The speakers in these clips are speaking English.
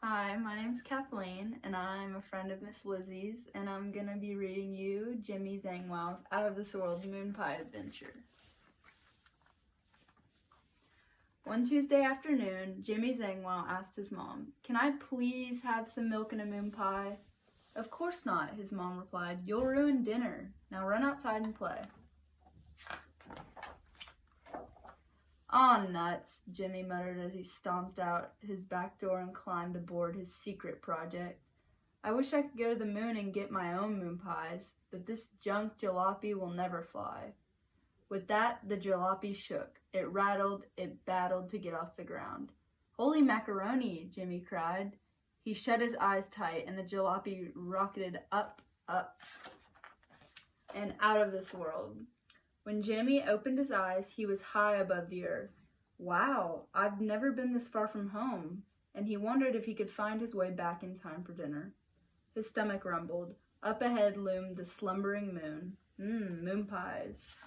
Hi, my name's Kathleen, and I'm a friend of Miss Lizzie's, and I'm going to be reading you Jimmy Zangwow's Out of This World's Moon Pie Adventure. One Tuesday afternoon, Jimmy Zangwow asked his mom, "Can I please have some milk and a moon pie?" "Of course not," his mom replied. "You'll ruin dinner. Now run outside and play." "Aw, nuts," Jimmy muttered as he stomped out his back door and climbed aboard his secret project. "I wish I could go to the moon and get my own moon pies, but this junk jalopy will never fly." With that, the jalopy shook. It rattled, it battled to get off the ground. "Holy macaroni," Jimmy cried. He shut his eyes tight, and the jalopy rocketed up, and out of this world. When Jimmy opened his eyes, he was high above the earth. "Wow, I've never been this far from home," and he wondered if he could find his way back in time for dinner. His stomach rumbled. Up ahead loomed the slumbering moon. Moon pies.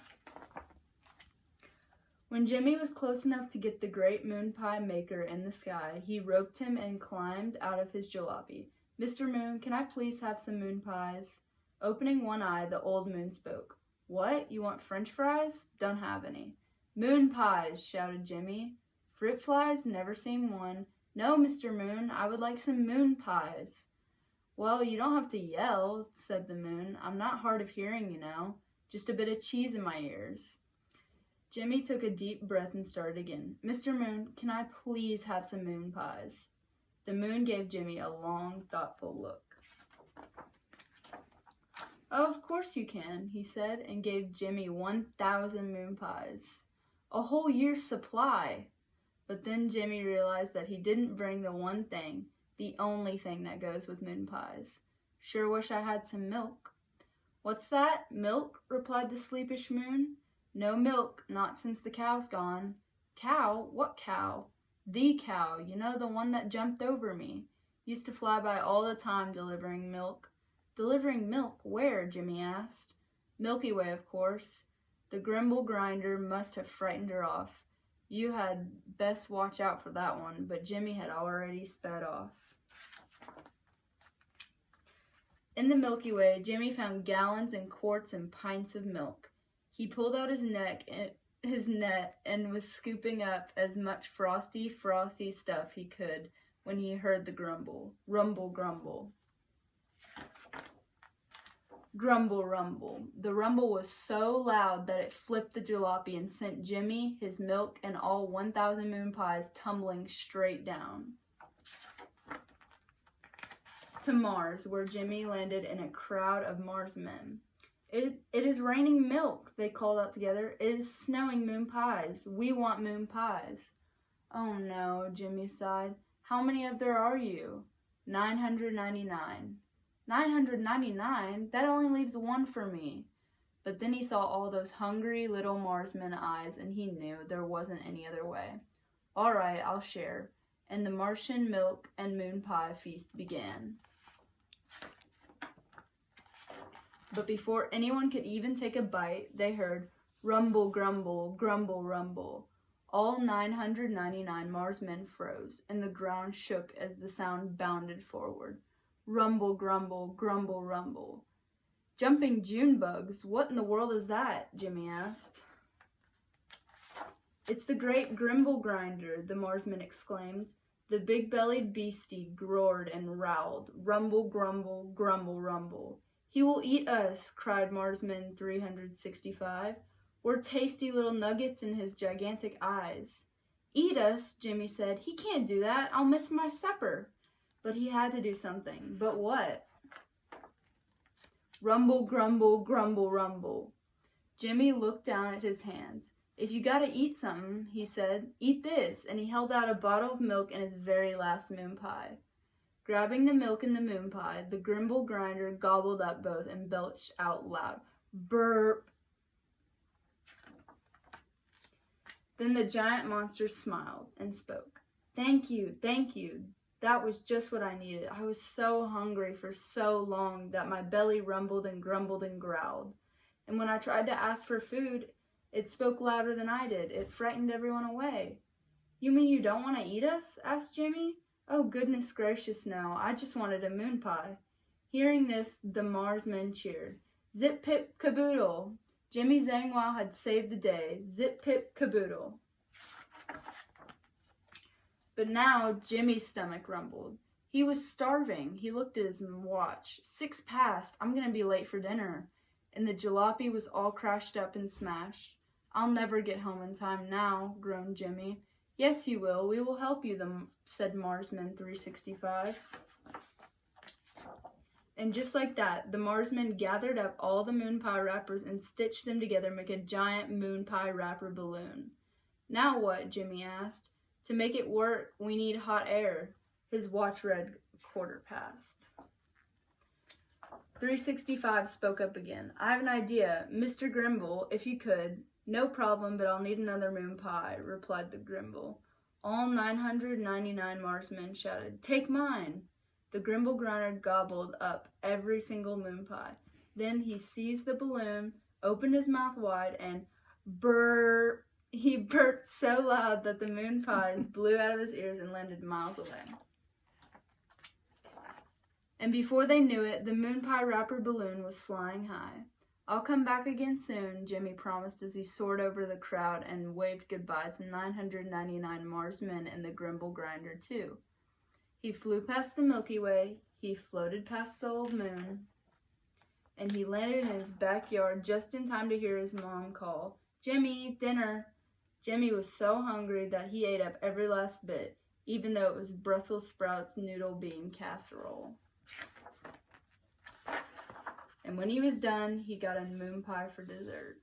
When Jimmy was close enough to get the great moon pie maker in the sky, he roped him and climbed out of his jalopy. "Mr. Moon, can I please have some moon pies?" Opening one eye, the old moon spoke. "What? You want French fries? Don't have any." "Moon pies," shouted Jimmy. "Fruit flies? Never seen one." "No, Mr. Moon, I would like some moon pies." "Well, you don't have to yell," said the moon. "I'm not hard of hearing, you know. Just a bit of cheese in my ears." Jimmy took a deep breath and started again. "Mr. Moon, can I please have some moon pies?" The moon gave Jimmy a long, thoughtful look. "Oh, of course you can," he said, and gave Jimmy 1,000 moon pies. A whole year's supply! But then Jimmy realized that he didn't bring the one thing, the only thing that goes with moon pies. "Sure wish I had some milk." "What's that? Milk?" replied the sleepish moon. "No milk, not since the cow's gone." "Cow? What cow?" "The cow, you know, the one that jumped over me. Used to fly by all the time delivering milk." "Delivering milk? Where?" Jimmy asked. "Milky Way, of course. The Grimble grinder must have frightened her off. You had best watch out for that one," but Jimmy had already sped off. In the Milky Way, Jimmy found gallons and quarts and pints of milk. He pulled out his net and was scooping up as much frothy stuff he could when he heard the grumble. Rumble, grumble. Grumble, rumble. The rumble was so loud that it flipped the jalopy and sent Jimmy, his milk, and all 1,000 moon pies tumbling straight down to Mars, where Jimmy landed in a crowd of Mars men. It is raining milk," they called out together. "It is snowing moon pies. We want moon pies." "Oh no," Jimmy sighed. "How many of there are you?" 999. 999? That only leaves one for me." But then he saw all those hungry little Marsmen eyes, and he knew there wasn't any other way. "All right, I'll share." And the Martian milk and moon pie feast began. But before anyone could even take a bite, they heard rumble, grumble, grumble, rumble. All 999 Marsmen froze, and the ground shook as the sound bounded forward. Rumble, grumble, grumble, rumble. "Jumping June bugs, what in the world is that?" Jimmy asked. "It's the great Grimble grinder," the Marsman exclaimed. The big-bellied beastie roared and rowled. Rumble, grumble, grumble, rumble. "He will eat us," cried Marsman 365. "We're tasty little nuggets in his gigantic eyes." "Eat us?" Jimmy said. "He can't do that. I'll miss my supper." But he had to do something. But what? Rumble, grumble, grumble, rumble. Jimmy looked down at his hands. "If you gotta eat something," he said, "eat this," and he held out a bottle of milk and his very last moon pie. Grabbing the milk and the moon pie, the Grimble grinder gobbled up both and belched out loud. Burp! Then the giant monster smiled and spoke. Thank you. That was just what I needed. I was so hungry for so long that my belly rumbled and grumbled and growled. And when I tried to ask for food, it spoke louder than I did. It frightened everyone away." "You mean you don't want to eat us?" asked Jimmy. Oh, goodness gracious, no. I just wanted a moon pie. Hearing this, the Marsmen cheered. Zip pip caboodle. Jimmy Zangwow had saved the day. Zip pip caboodle. But now Jimmy's stomach rumbled. He was starving. He looked at his watch. 6 past. I'm going to be late for dinner. And the jalopy was all crashed up and smashed. I'll never get home in time now, groaned Jimmy. Yes, you will. We will help you, said Marsman 365. And just like that, the Marsmen gathered up all the moon pie wrappers and stitched them together to make a giant moon pie wrapper balloon. Now what? Jimmy asked. To make it work, we need hot air. His watch read 1/4 past. 365 spoke up again. I have an idea. Mr. Grimble, if you could. No problem, but I'll need another moon pie, replied the Grimble. All 999 Marsmen shouted, Take mine! The Grimble Grinder gobbled up every single moon pie. Then he seized the balloon, opened his mouth wide, and burp. He burped so loud that the moon pies blew out of his ears and landed miles away. And before they knew it, the moon pie wrapper balloon was flying high. I'll come back again soon, Jimmy promised as he soared over the crowd and waved goodbye to 999 Marsmen and the Grimble Grinder, too. He flew past the Milky Way, he floated past the old moon, and he landed in his backyard just in time to hear his mom call, Jimmy, dinner! Jimmy was so hungry that he ate up every last bit, even though it was Brussels sprouts noodle bean casserole. And when he was done, he got a moon pie for dessert.